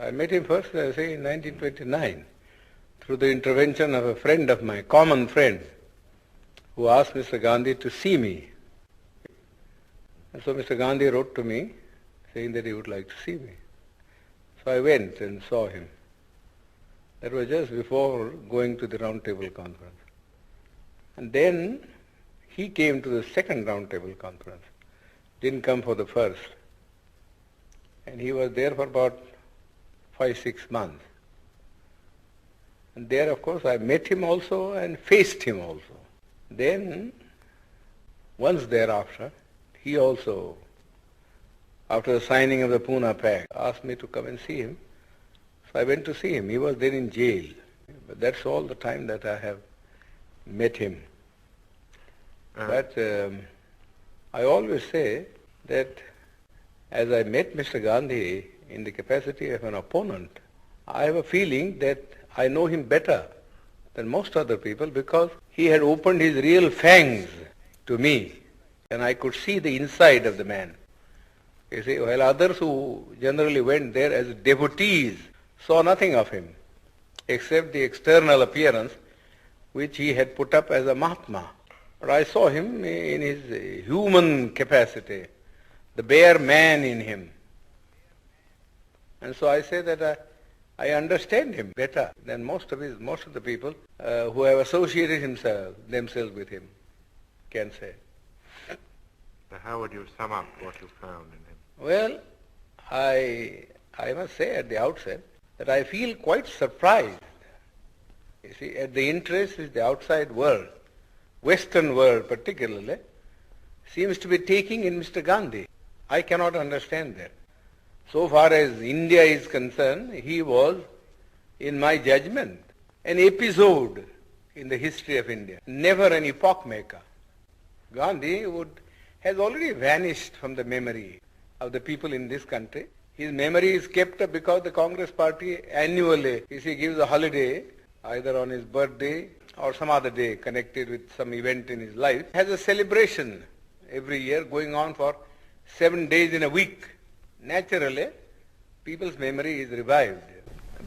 I met him first, say, in 1929, through the intervention of a friend of mine, common friend, who asked Mr. Gandhi to see me. And so Mr. Gandhi wrote to me, saying that he would like to see me. So I went and saw him. That was just before going to the Round Table Conference. And then he came to the second Round Table Conference, didn't come for the first. And he was there for about 5-6 months. And there, of course, I met him also and faced him also. Then, once thereafter, he also, after the signing of the Pune Pact, asked me to come and see him. So I went to see him. He was then in jail. But that's all the time that I have met him. But I always say that as I met Mr. Gandhi in the capacity of an opponent, I have a feeling that I know him better than most other people because he had opened his real fangs to me and I could see the inside of the man. You see, while others who generally went there as devotees saw nothing of him except the external appearance which he had put up as a Mahatma. But I saw him in his human capacity, the bare man in him. And so I say that I understand him better than most of the people who have associated themselves with him can say. So how would you sum up what you found in him? Well, I must say at the outset that I feel quite surprised, you see, at the interest which the outside world, Western world particularly, seems to be taking in Mr. Gandhi. I cannot understand that. So far as India is concerned, he was, in my judgment, an episode in the history of India, never an epoch maker. Gandhi has already vanished from the memory of the people in this country. His memory is kept up because the Congress party annually, if he gives a holiday, either on his birthday or some other day connected with some event in his life, has a celebration every year going on for 7 days in a week. Naturally, people's memory is revived.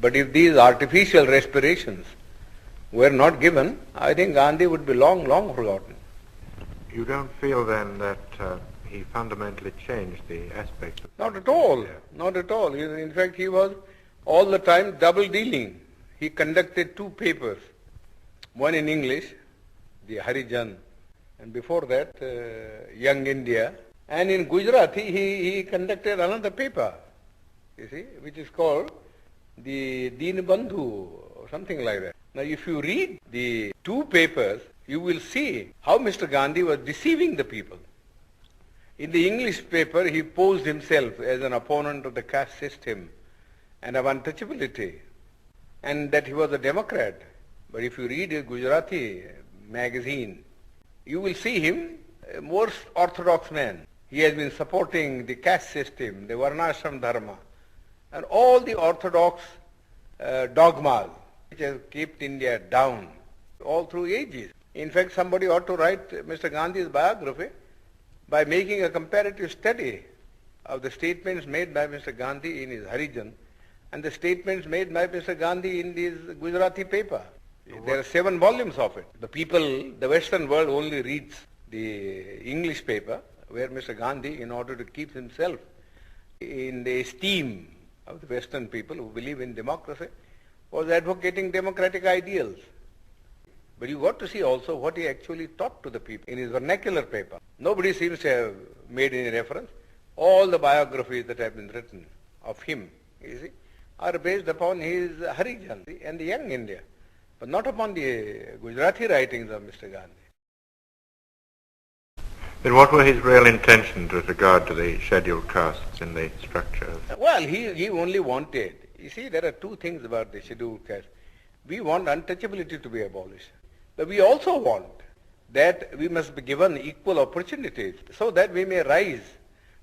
But if these artificial respirations were not given, I think Gandhi would be long, long forgotten. You don't feel then that he fundamentally changed the aspects of... Not at all. Not at all. In fact, he was all the time double dealing. He conducted 2 papers, one in English, the Harijan, and before that, Young India. And in Gujarati, he conducted another paper, you see, which is called the Deenbandhu or something like that. Now, if you read the 2 papers, you will see how Mr. Gandhi was deceiving the people. In the English paper, he posed himself as an opponent of the caste system and of untouchability, and that he was a Democrat. But if you read his Gujarati magazine, you will see him a more orthodox man. He has been supporting the caste system, the Varnashram Dharma, and all the orthodox dogmas which have kept India down all through ages. In fact, somebody ought to write Mr. Gandhi's biography by making a comparative study of the statements made by Mr. Gandhi in his Harijan and the statements made by Mr. Gandhi in his Gujarati paper. There are 7 volumes of it. The people, the Western world only reads the English paper, where Mr. Gandhi, in order to keep himself in the esteem of the Western people who believe in democracy, was advocating democratic ideals. But you got to see also what he actually taught to the people in his vernacular paper. Nobody seems to have made any reference. All the biographies that have been written of him, you see, are based upon his Harijan and the Young India, but not upon the Gujarati writings of Mr. Gandhi. Then what were his real intentions with regard to the scheduled castes in the structure? Well, he only wanted, you see, there are 2 things about the scheduled caste. We want untouchability to be abolished, but we also want that we must be given equal opportunities so that we may rise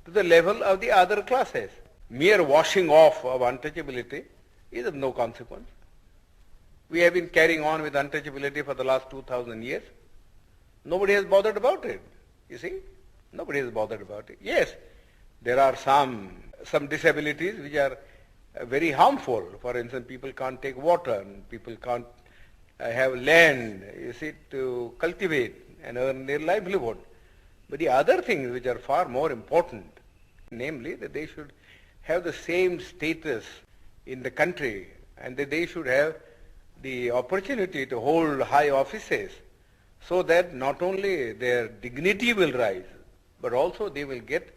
to the level of the other classes. Mere washing off of untouchability is of no consequence. We have been carrying on with untouchability for the last 2,000 years. Nobody has bothered about it. You see, nobody is bothered about it. Yes, there are some disabilities which are very harmful. For instance, people can't take water, and people can't have land, you see, to cultivate and earn their livelihood. But the other things which are far more important, namely that they should have the same status in the country and that they should have the opportunity to hold high offices so that not only their dignity will rise, but also they will get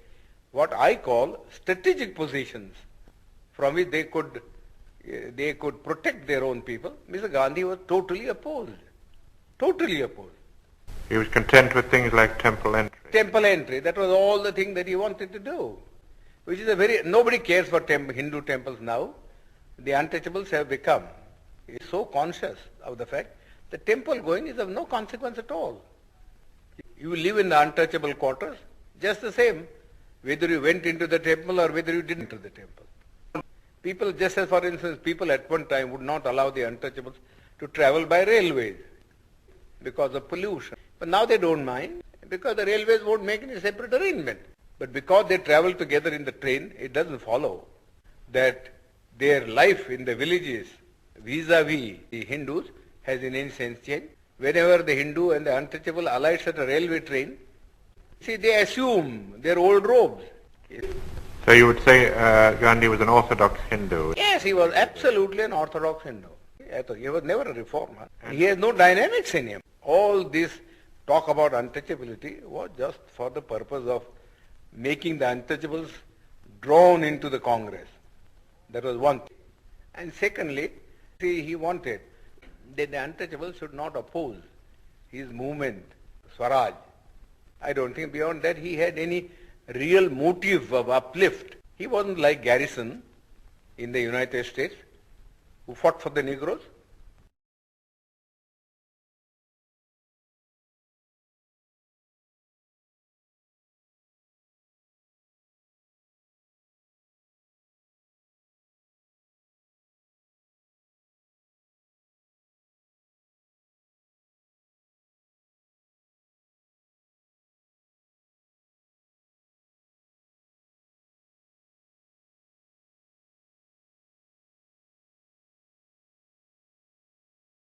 what I call strategic positions from which they could protect their own people. Mr. Gandhi was totally opposed. Totally opposed. He was content with things like temple entry. Temple entry, that was all the thing that he wanted to do. Which is nobody cares for Hindu temples now. The untouchables have become so conscious of the fact that temple going is of no consequence at all. You live in the untouchable quarters, just the same, whether you went into the temple or whether you didn't enter the temple. People, just as for instance, people at one time would not allow the untouchables to travel by railways because of pollution. But now they don't mind because the railways won't make any separate arrangement. But because they travel together in the train, it doesn't follow that their life in the villages vis-a-vis the Hindus has in any sense changed. Whenever the Hindu and the untouchable alights at a railway train, see, they assume their old robes. So you would say Gandhi was an orthodox Hindu? Yes, he was absolutely an orthodox Hindu. He was never a reformer. He has no dynamics in him. All this talk about untouchability was just for the purpose of making the untouchables drawn into the Congress. That was one thing. And secondly, see, he wanted that the untouchables should not oppose his movement, Swaraj. I don't think beyond that he had any real motive of uplift. He wasn't like Garrison in the United States, who fought for the Negroes.